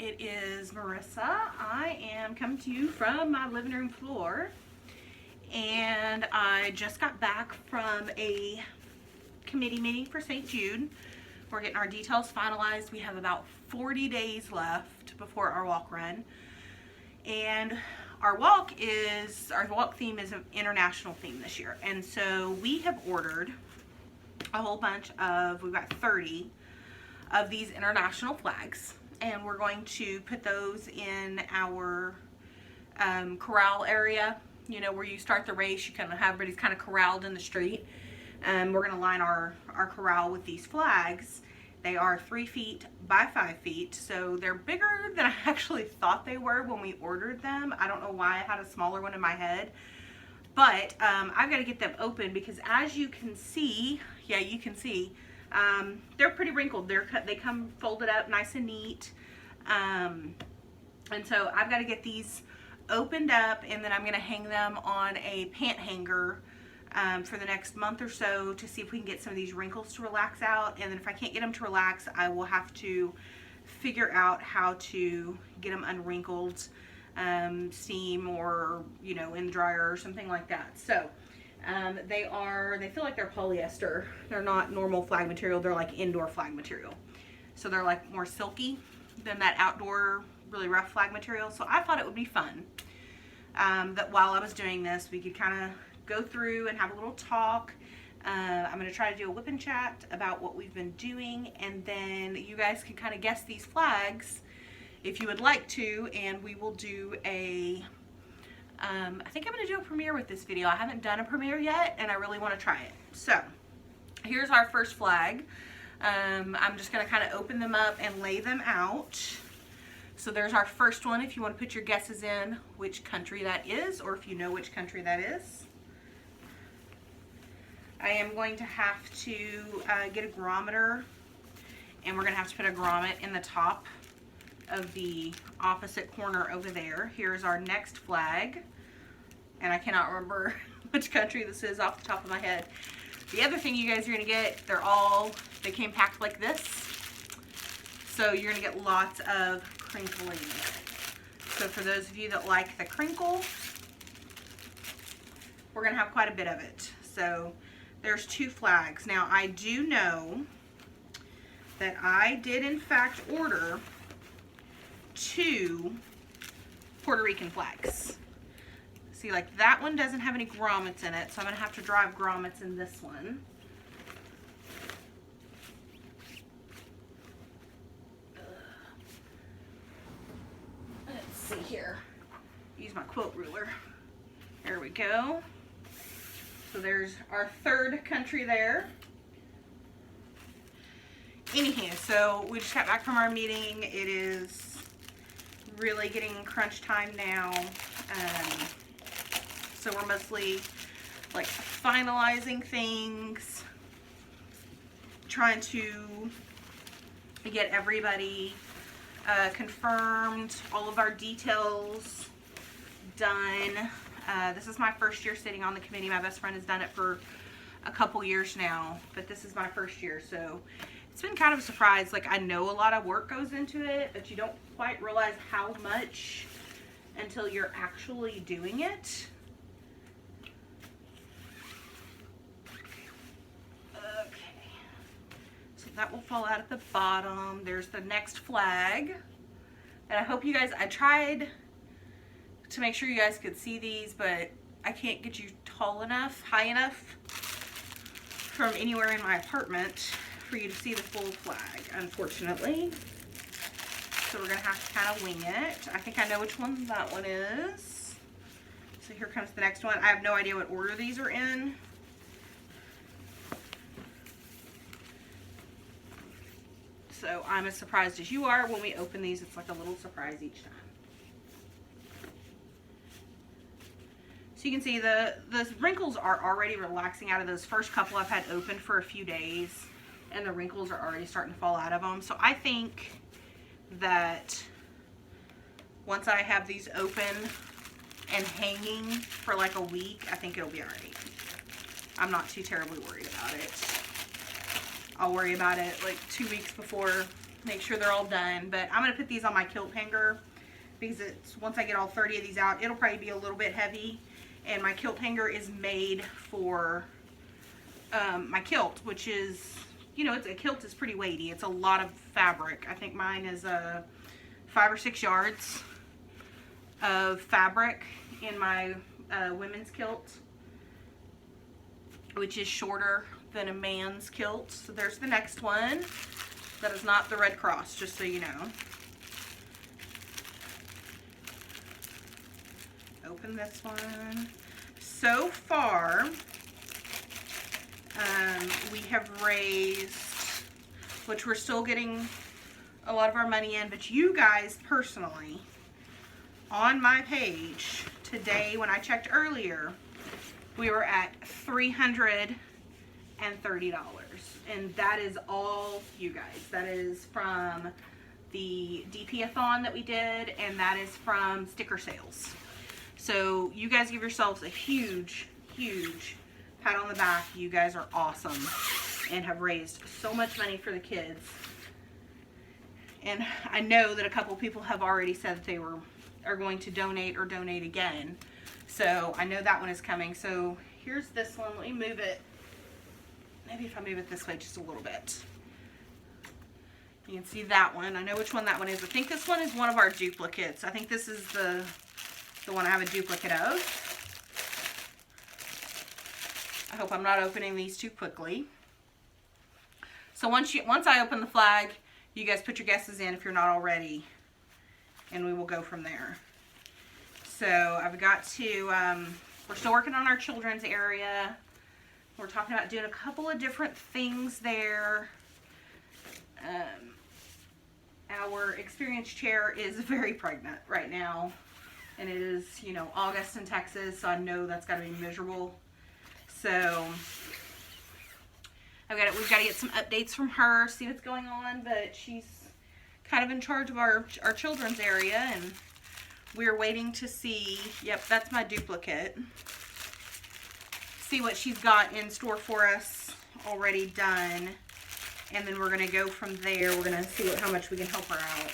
it is Marissa. I am coming to you from my living room floor, and I just got back from a committee meeting for St. Jude. We're getting our details finalized. We have about 40 days left before our walk run, and our walk theme is an international theme this year, and so we have ordered a whole bunch of, we've got 30 of these international flags, and we're going to put those in our corral area, you know, where you start the race. You kind of have everybody's kind of corralled in the street. We're going to line our corral with these flags. They are 3 feet by 5 feet, so they're bigger than I actually thought they were when we ordered them. I don't know why I had a smaller one in my head, but I've got to get them open because, as you can see, yeah, you can see, they're pretty wrinkled. They come folded up nice and neat, and so I've got to get these opened up, and then I'm going to hang them on a pant hanger for the next month or so to see if we can get some of these wrinkles to relax out. And then if I can't get them to relax, I will have to figure out how to get them unwrinkled, steam, or, you know, in the dryer or something like that. So they feel like they're polyester. They're not normal flag material. They're like indoor flag material. So they're like more silky than that outdoor really rough flag material. So I thought it would be fun that while I was doing this, we could kind of go through and have a little talk. I'm going to try to do a whip and chat about what we've been doing, and then you guys can kind of guess these flags if you would like to, and we will do a I think I'm going to do a premiere with this video. I haven't done a premiere yet, and I really want to try it. So here's our first flag. I'm just going to kind of open them up and lay them out. So there's our first one. If you want to put your guesses in which country that is, or if you know which country that is. I am going to have to get a grommeter, and we're going to have to put a grommet in the top of the opposite corner over there. Here's our next flag, and I cannot remember which country this is off the top of my head. The other thing you guys are going to get, they came packed like this, so you're going to get lots of crinkling. So for those of you that like the crinkle, we're going to have quite a bit of it. So there's 2 flags. Now I do know that I did in fact order 2 Puerto Rican flags. See, like that one doesn't have any grommets in it, so I'm going to have to drive grommets in this one. Let's see here. Use my quilt ruler. There we go. So there's our 3rd country there. Anyhow, so we just got back from our meeting. It is really getting crunch time now. So we're mostly like finalizing things, trying to get everybody confirmed, all of our details done. This is my first year sitting on the committee. My best friend has done it for a couple years now, but this is my first year, so it's been kind of a surprise. Like, I know a lot of work goes into it, but you don't quite realize how much until you're actually doing it. Okay, so that will fall out at the bottom. There's the next flag, and I hope you guys, I tried to make sure you guys could see these, but I can't get you high enough from anywhere in my apartment for you to see the full flag, unfortunately. So we're gonna have to kind of wing it. I think I know which one that one is. So here comes the next one. I have no idea what order these are in. So I'm as surprised as you are when we open these. It's like a little surprise each time. So you can see the wrinkles are already relaxing out of those first couple I've had open for a few days, and the wrinkles are already starting to fall out of them. So I think that once I have these open and hanging for like a week, I think it'll be all right. I'm not too terribly worried about it. I'll worry about it like 2 weeks before make sure they're all done. But I'm going to put these on my kilt hanger because once I get all 30 of these out, it'll probably be a little bit heavy. And my kilt hanger is made for my kilt, which is, you know, a kilt is pretty weighty. It's a lot of fabric. I think mine is 5 or 6 yards of fabric in my women's kilt, which is shorter than a man's kilt. So there's the next one. That is not the Red Cross, just so you know. Open this one. So far, we have raised, which we're still getting a lot of our money in, but you guys personally, on my page today, when I checked earlier, we were at $330. And that is all you guys. That is from the DP-a-thon that we did, and that is from sticker sales. So you guys give yourselves a huge, huge pat on the back. You guys are awesome and have raised so much money for the kids. And I know that a couple people have already said that they are going to donate or donate again. So I know that one is coming. So here's this one. Let me move it. Maybe if I move it this way just a little bit. You can see that one. I know which one that one is. I think this one is one of our duplicates. I think this is the one I have a duplicate of. I hope I'm not opening these too quickly. So once I open the flag, you guys put your guesses in if you're not already, and we will go from there. So I've got to, we're still working on our children's area. We're talking about doing a couple of different things there. Our experience chair is very pregnant right now. And it is, you know, August in Texas, so I know that's got to be miserable. So we've got to get some updates from her, see what's going on. But she's kind of in charge of our children's area, and we're waiting to see. Yep, that's my duplicate. See what she's got in store for us already done, and then we're going to go from there. We're going to see how much we can help her out.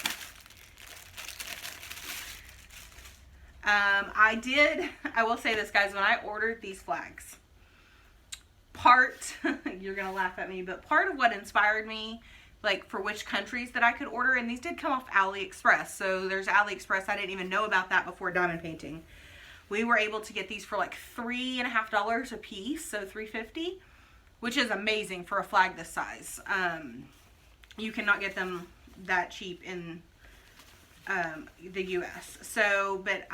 I will say this, guys, when I ordered these flags, you're going to laugh at me, but part of what inspired me, like for which countries that I could order, and these did come off AliExpress, so there's AliExpress. I didn't even know about that before diamond painting. We were able to get these for like $3.50 a piece, so $3.50, which is amazing for a flag this size. You cannot get them that cheap in the US. So, but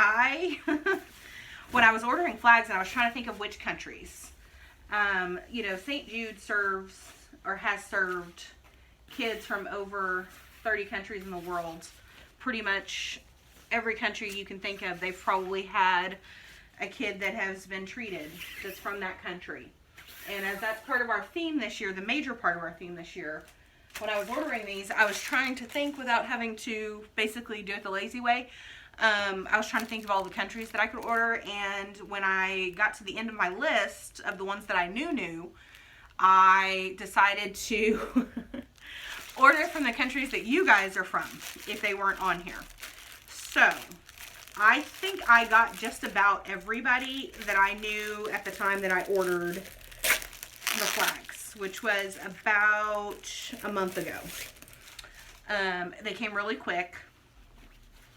when I was ordering flags and I was trying to think of which countries, you know, St. Jude serves or has served kids from over 30 countries in the world. Pretty much every country you can think of, they've probably had a kid that has been treated that's from that country. And as that's part of our theme this year, the major part of our theme this year, when I was ordering these, I was trying to think without having to basically do it the lazy way. I was trying to think of all the countries that I could order, and when I got to the end of my list of the ones that I knew, I decided to order from the countries that you guys are from, if they weren't on here. So, I think I got just about everybody that I knew at the time that I ordered the flags, which was about a month ago. They came really quick.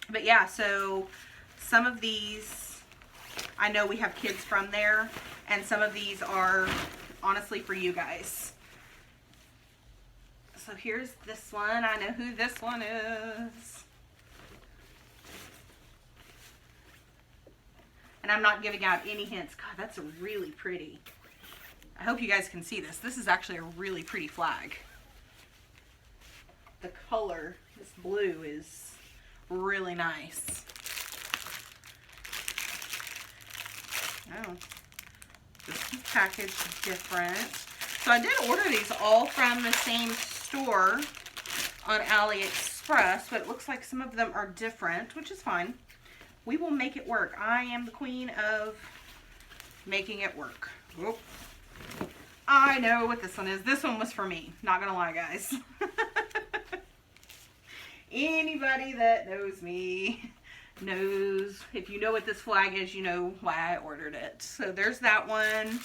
But yeah, so some of these, I know we have kids from there, and some of these are honestly for you guys. So here's this one. I know who this one is. And I'm not giving out any hints. God, that's really pretty. I hope you guys can see this. This is actually a really pretty flag. The color, this blue, is really nice. Oh, this is packaged different. So I did order these all from the same store on AliExpress, but it looks like some of them are different, which is fine. We will make it work. I am the queen of making it work. Whoop. I know what this one is. This one was for me. Not gonna lie, guys. Anybody that knows me knows, if you know what this flag is, you know why I ordered it. So there's that one.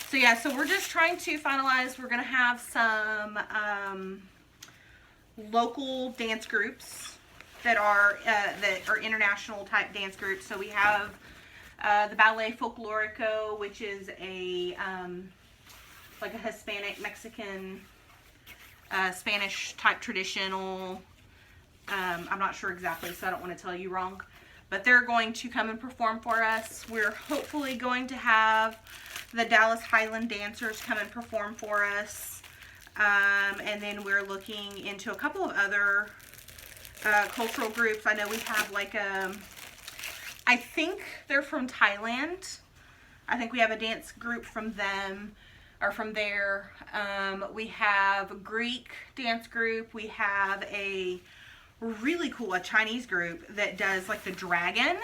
So yeah, so we're just trying to finalize. We're going to have some local dance groups that are international type dance groups. So we have the Ballet Folklorico, which is a like a Hispanic, Mexican, Spanish type traditional. I'm not sure exactly, so I don't want to tell you wrong. But they're going to come and perform for us. We're hopefully going to have the Dallas Highland Dancers come and perform for us. And then we're looking into a couple of other cultural groups. I know we have like I think they're from Thailand. I think we have a dance group from them, or from there. We have a Greek dance group. We have a really cool Chinese group that does like the dragon.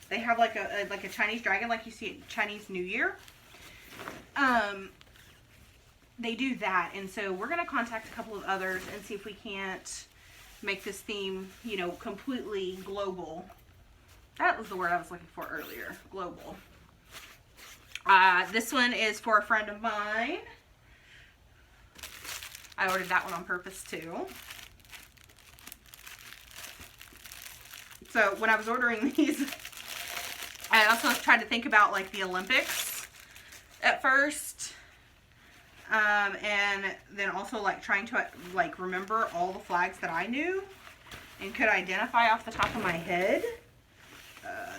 They have like a Chinese dragon, like you see at Chinese New Year. They do that, and so we're going to contact a couple of others and see if we can't make this theme, you know, completely global. That was the word I was looking for earlier, global. This one is for a friend of mine. I ordered that one on purpose too. So when I was ordering these, I also tried to think about like the Olympics at first. And then also like trying to like remember all the flags that I knew and could identify off the top of my head.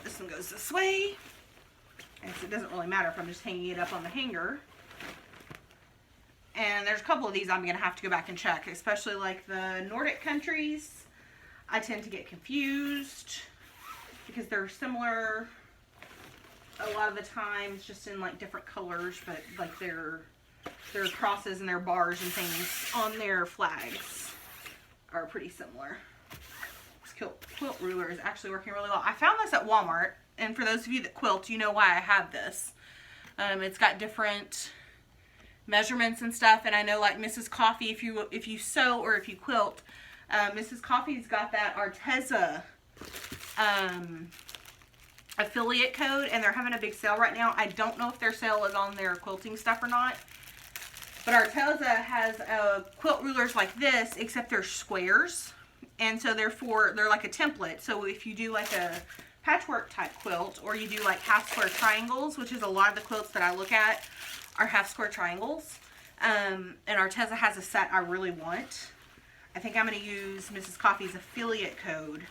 This one goes this way. And so it doesn't really matter if I'm just hanging it up on the hanger. And there's a couple of these I'm going to have to go back and check, especially like the Nordic countries. I tend to get confused because they're similar a lot of the times, just in like different colors, but like their crosses and their bars and things on their flags are pretty similar. This quilt ruler is actually working really well. I found this at Walmart, and for those of you that quilt, you know why I have this. It's got different measurements and stuff, and I know like Mrs. Coffee, if you sew or if you quilt, Mrs. Coffee's got that Arteza affiliate code, and they're having a big sale right now. I don't know if their sale is on their quilting stuff or not, but Arteza has quilt rulers like this, except they're squares, and so they're like a template. So if you do like a patchwork type quilt, or you do like half square triangles, which is a lot of the quilts that I look at are half square triangles, and Arteza has a set I really want. I think I'm going to use Mrs. Coffee's affiliate code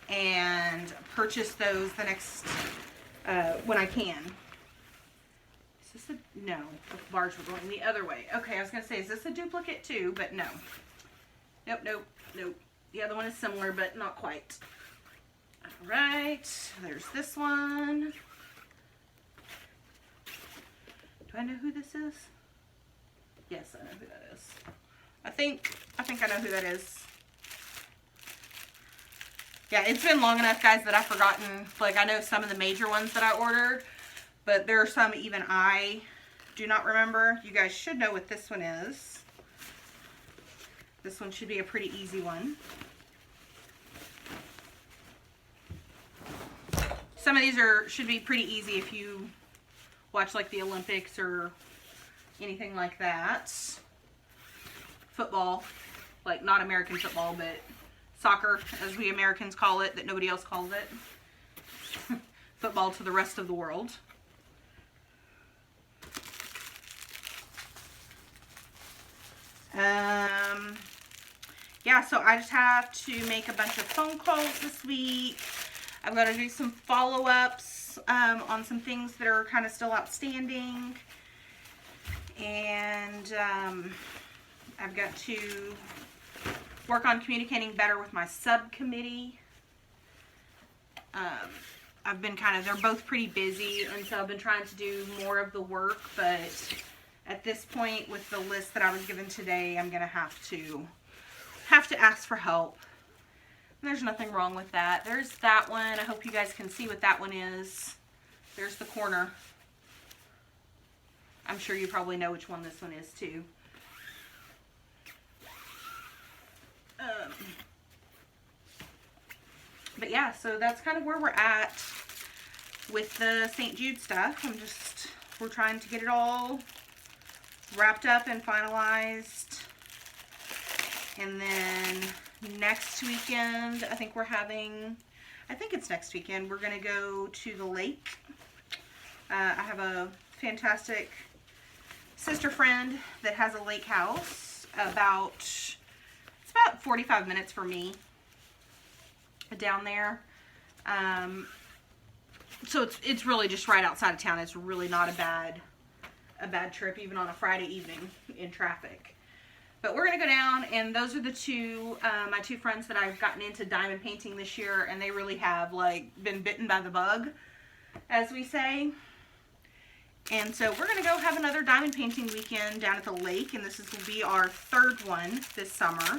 and purchase those the next, when I can. Is this a, no, the bars were going the other way. Okay, I was going to say, is this a duplicate too? But no. Nope, nope, nope. The other one is similar, but not quite. All right, there's this one. Do I know who this is? Yes, I know who that is. I think I know who that is. Yeah, it's been long enough, guys, that I've forgotten. Like, I know some of the major ones that I ordered, but there are some even I do not remember. You guys should know what this one is. This one should be a pretty easy one. Some of these should be pretty easy if you watch like the Olympics or anything like that. Football, like not American football, but soccer, as we Americans call it, that nobody else calls it. Football to the rest of the world. Yeah, so I just have to make a bunch of phone calls this week. I've got to do some follow-ups on some things that are kind of still outstanding. And I've got to work on communicating better with my subcommittee. I've been they're both pretty busy, and so I've been trying to do more of the work, but at this point with the list that I was given today, I'm going to have to ask for help. And there's nothing wrong with that. There's that one. I hope you guys can see what that one is. There's the corner. I'm sure you probably know which one this one is too. But yeah, so that's kind of where we're at with the St. Jude stuff. We're trying to get it all wrapped up and finalized. And then next weekend, I think it's next weekend, we're going to go to the lake. I have a fantastic sister friend that has a lake house it's about 45 minutes for me down there. So it's really just right outside of town. It's really not a bad trip, even on a Friday evening in traffic. But we're going to go down, and those are my two friends that I've gotten into diamond painting this year, and they really have, like, been bitten by the bug, as we say. And so we're going to go have another diamond painting weekend down at the lake, and this will be our third one this summer.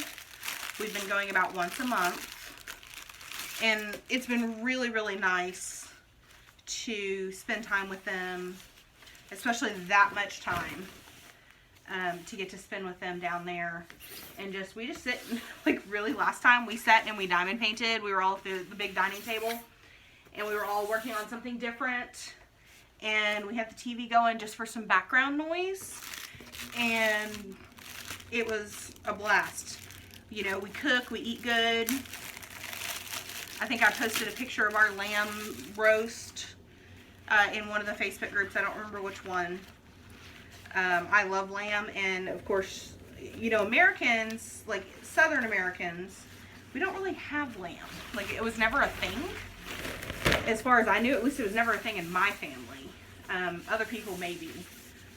We've been going about once a month, and it's been really, really nice to spend time with them, especially that much time. To get to spend with them down there, and we just sit, like, really, last time we sat and we diamond painted, we were all at the big dining table, and we were all working on something different, and we had the TV going just for some background noise, and it was a blast. You know, we cook, we eat good. I think I posted a picture of our lamb roast in one of the Facebook groups. I don't remember which one. I love lamb, and of course, you know, Americans, like Southern Americans, we don't really have lamb. Like, it was never a thing. As far as I knew, at least it was never a thing in my family. Other people maybe,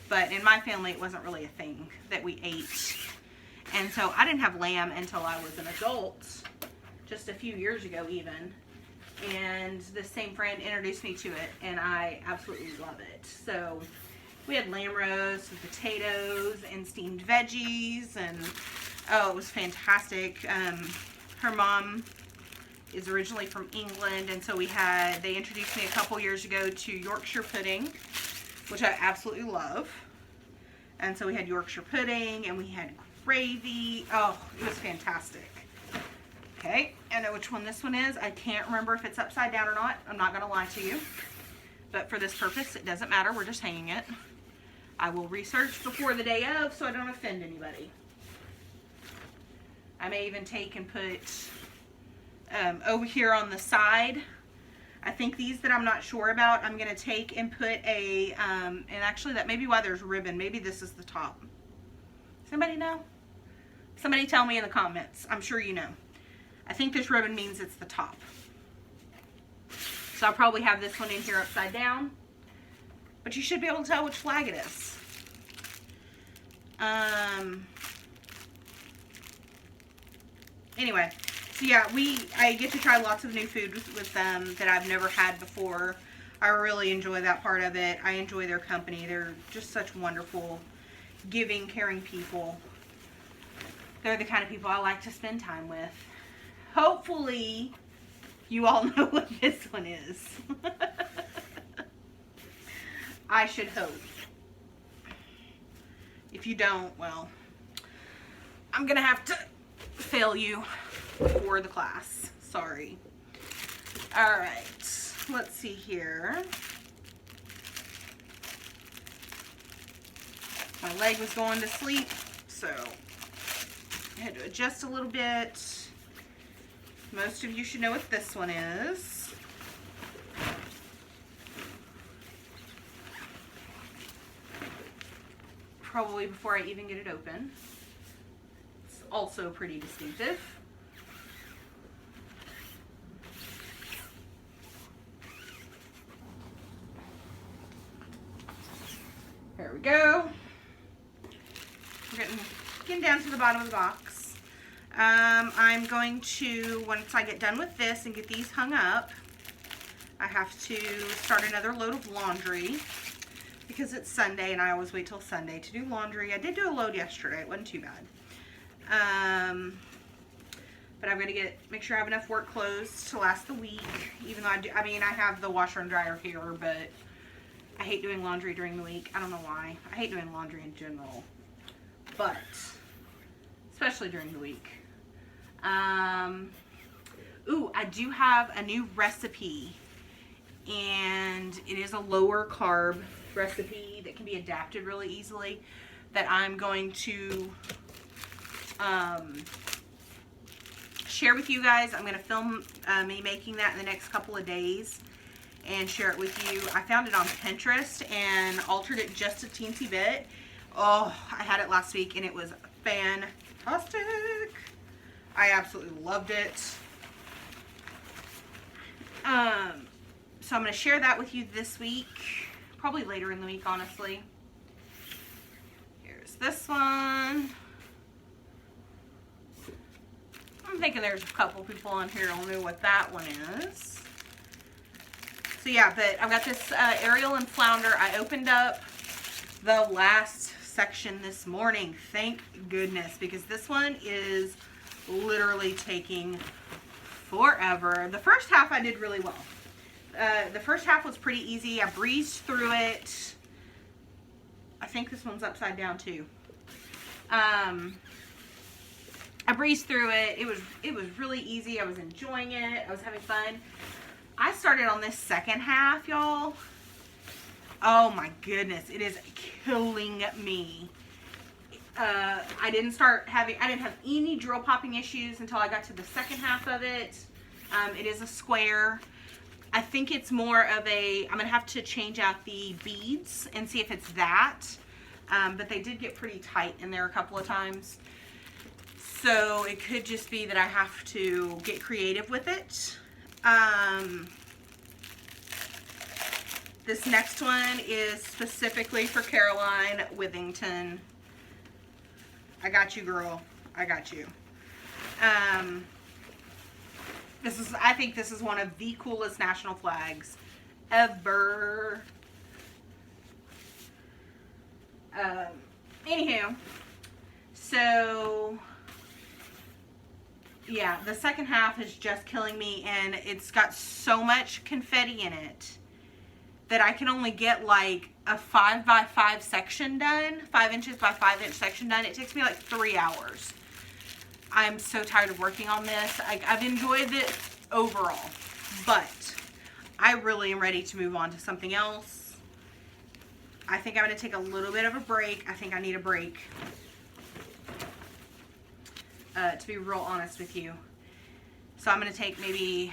but in my family it wasn't really a thing that we ate. And so I didn't have lamb until I was an adult, just a few years ago even. And this same friend introduced me to it, and I absolutely love it. So we had lamb roast with potatoes and steamed veggies, and oh, it was fantastic. Her mom is originally from England, and so they introduced me a couple years ago to Yorkshire pudding, which I absolutely love. And so we had Yorkshire pudding, and we had gravy. Oh, it was fantastic. Okay, I know which one this one is. I can't remember if it's upside down or not. I'm not going to lie to you. But for this purpose, it doesn't matter. We're just hanging it. I will research before the day of so I don't offend anybody. I may even take and put over here on the side. I think these that I'm not sure about, I'm going to take and put and actually that may be why there's ribbon. Maybe this is the top. Somebody know? Somebody tell me in the comments. I'm sure you know. I think this ribbon means it's the top. So I'll probably have this one in here upside down. But you should be able to tell which flag it is. Anyway, so yeah, I get to try lots of new food with them that I've never had before. I really enjoy that part of it. I enjoy their company. They're just such wonderful, giving, caring people. They're the kind of people I like to spend time with. Hopefully, you all know what this one is. I should hope. If you don't, well, I'm going to have to fail you for the class. Sorry. All right. Let's see here. My leg was going to sleep, so I had to adjust a little bit. Most of you should know what this one is. Probably before I even get it open. It's also pretty distinctive. There we go. We're getting down to the bottom of the box. I'm going to, once I get done with this and get these hung up, I have to start another load of laundry because it's Sunday and I always wait till Sunday to do laundry. I did do a load yesterday. It wasn't too bad. But I'm going to make sure I have enough work clothes to last the week, even though I have the washer and dryer here, but I hate doing laundry during the week. I don't know why. I hate doing laundry in general, but especially during the week. Ooh, I do have a new recipe, and it is a lower carb recipe that can be adapted really easily that I'm going to share with you guys. I'm going to film me making that in the next couple of days and share it with you. I found it on Pinterest and altered it just a teensy bit. Oh, I had it last week and it was fantastic. I absolutely loved it. So I'm going to share that with you this week, probably later in the week, honestly. Here's this one. I'm thinking there's a couple people on here who'll know what that one is. So yeah, but I've got this Ariel and Flounder. I opened up the last section this morning, thank goodness, because this one is literally taking forever. The first half I did really well. The first half was pretty easy. I breezed through it. I think this one's upside down too. I breezed through it. It was really easy. I was enjoying it. I was having fun. I started on this second half, y'all. Oh my goodness, it is killing me. I didn't have any drill popping issues until I got to the second half of it. It is a square. I think it's more of I'm going to have to change out the beads and see if it's that. But they did get pretty tight in there a couple of times. So it could just be that I have to get creative with it. This next one is specifically for Caroline Withington. I got you, girl. I got you. I think this is one of the coolest national flags ever. Anywho, so yeah, the second half is just killing me, and it's got so much confetti in it that I can only get like a 5x5 section done, 5 inches by 5 inch section done. It takes me like 3 hours. I'm so tired of working on this. I've enjoyed it overall, but I really am ready to move on to something else. I think I'm going to take a little bit of a break. I think I need a break, to be real honest with you. So I'm going to take maybe,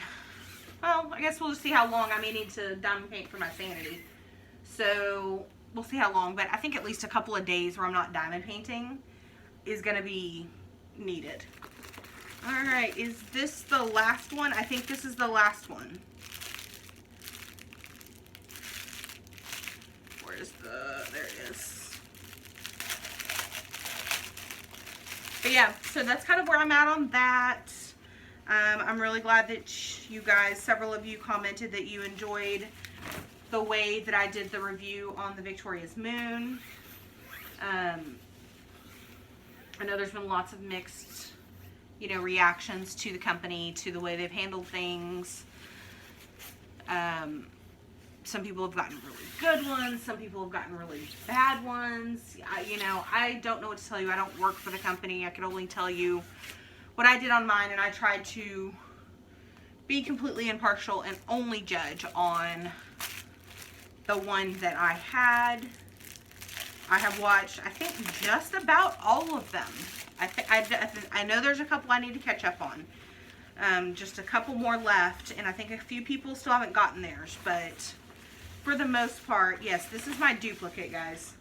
well, I guess we'll just see how long I may need to diamond paint for my sanity. So we'll see how long, but I think at least a couple of days where I'm not diamond painting is going to be needed. All right, is this the last one? I think this is the last one. There it is. But yeah, so that's kind of where I'm at on that. I'm really glad that you guys, several of you commented that you enjoyed the way that I did the review on the Victoria's Moon. I know there's been lots of mixed, reactions to the company, to the way they've handled things. Some people have gotten really good ones. Some people have gotten really bad ones. I don't know what to tell you. I don't work for the company. I can only tell you what I did on mine, and I tried to be completely impartial and only judge on the one that I had. I have watched, I think, just about all of them. I know there's a couple I need to catch up on. Just a couple more left, and I think a few people still haven't gotten theirs, but for the most part, yes, this is my duplicate, guys.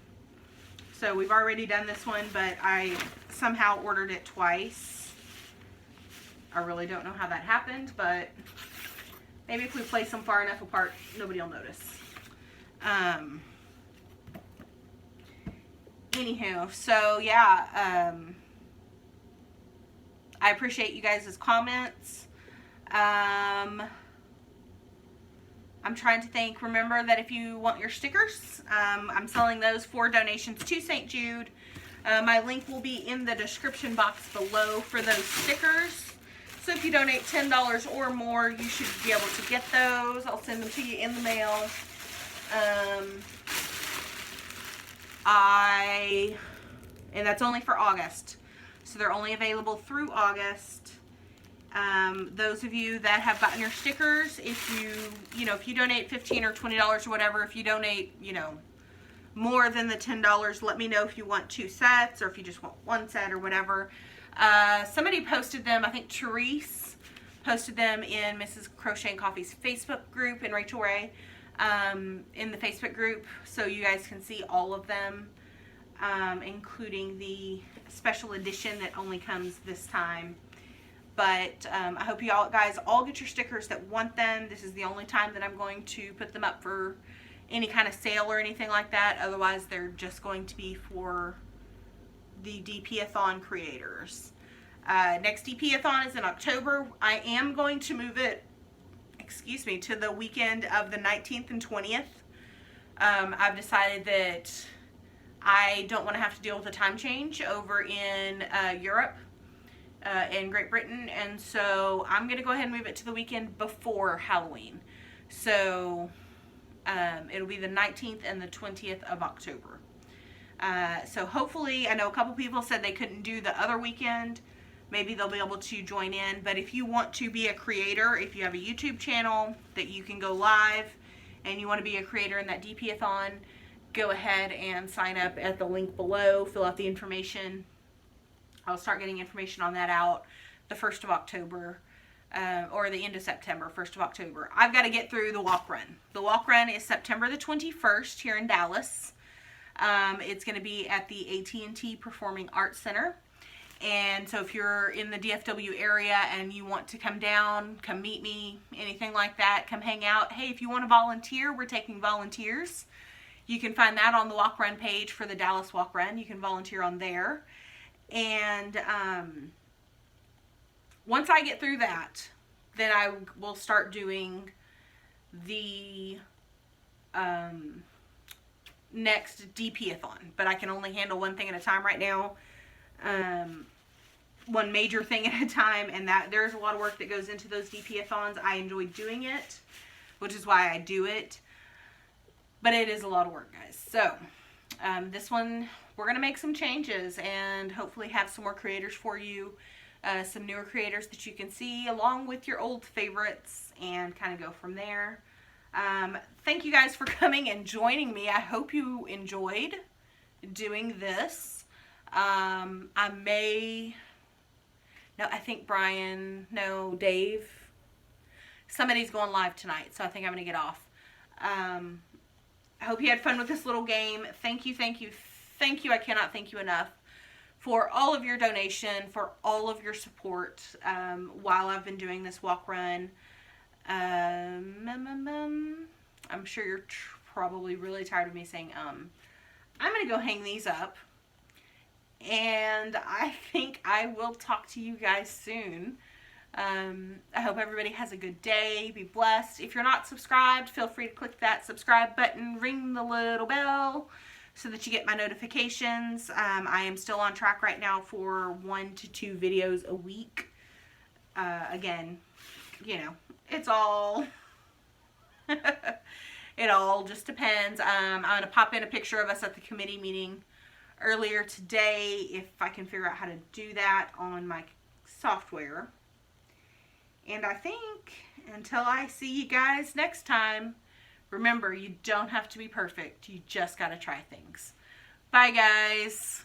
So we've already done this one, but I somehow ordered it twice. I really don't know how that happened, but maybe if we place them far enough apart, nobody will notice. Anywho, so yeah, I appreciate you guys' comments. I'm trying to think. Remember that if you want your stickers, I'm selling those for donations to St. Jude. My link will be in the description box below for those stickers. So if you donate $10 or more, you should be able to get those. I'll send them to you in the mail. And that's only for August. So they're only available through August. Those of you that have gotten your stickers, if you donate $15 or $20 or whatever, if you donate, more than the $10, let me know if you want 2 sets or if you just want 1 set or whatever. Somebody posted them, I think Therese posted them in Mrs. Crochet and Coffee's Facebook group, and Rachel Ray in the Facebook group, so you guys can see all of them, including the special edition that only comes this time. But I hope you guys all get your stickers that want them. This is the only time that I'm going to put them up for any kind of sale or anything like that. Otherwise, they're just going to be for the DP-a-thon creators. Next DP-a-thon is in October. I am going to move it, to the weekend of the 19th and 20th. I've decided that I don't want to have to deal with a time change over in Europe. In Great Britain, and so I'm going to go ahead and move it to the weekend before Halloween. So it'll be the 19th and the 20th of October. So hopefully, I know a couple people said they couldn't do the other weekend. Maybe they'll be able to join in. But if you want to be a creator, if you have a YouTube channel that you can go live and you want to be a creator in that DP-a-thon, go ahead and sign up at the link below, fill out the information. I'll start getting information on that out the 1st of October, or the end of September, 1st of October. I've got to get through the walk run. The walk run is September the 21st here in Dallas. It's going to be at the AT&T Performing Arts Center. And so if you're in the DFW area and you want to come down, come meet me, anything like that, come hang out. Hey, if you want to volunteer, we're taking volunteers. You can find that on the walk run page for the Dallas walk run. You can volunteer on there. And once I get through that, then I will start doing the next DP-a-thon. But I can only handle one thing at a time right now. One major thing at a time, and that there's a lot of work that goes into those DP-a-thons. I enjoy doing it, which is why I do it. But it is a lot of work, guys. So this one, we're going to make some changes and hopefully have some more creators for you, some newer creators that you can see along with your old favorites, and kind of go from there. Thank you guys for coming and joining me. I hope you enjoyed doing this. Dave. Somebody's going live tonight, so I think I'm going to get off. I hope you had fun with this little game. Thank you. I cannot thank you enough for all of your donation, for all of your support while I've been doing this walk run. I'm sure you're probably really tired of me saying I'm going to go hang these up. And I think I will talk to you guys soon. I hope everybody has a good day. Be blessed. If you're not subscribed, feel free to click that subscribe button. Ring the little bell so that you get my notifications. I am still on track right now for 1 to 2 videos a week. Again, it's all... it all just depends. I'm going to pop in a picture of us at the committee meeting earlier today, if I can figure out how to do that on my software. And I think until I see you guys next time, remember, you don't have to be perfect. You just got to try things. Bye, guys.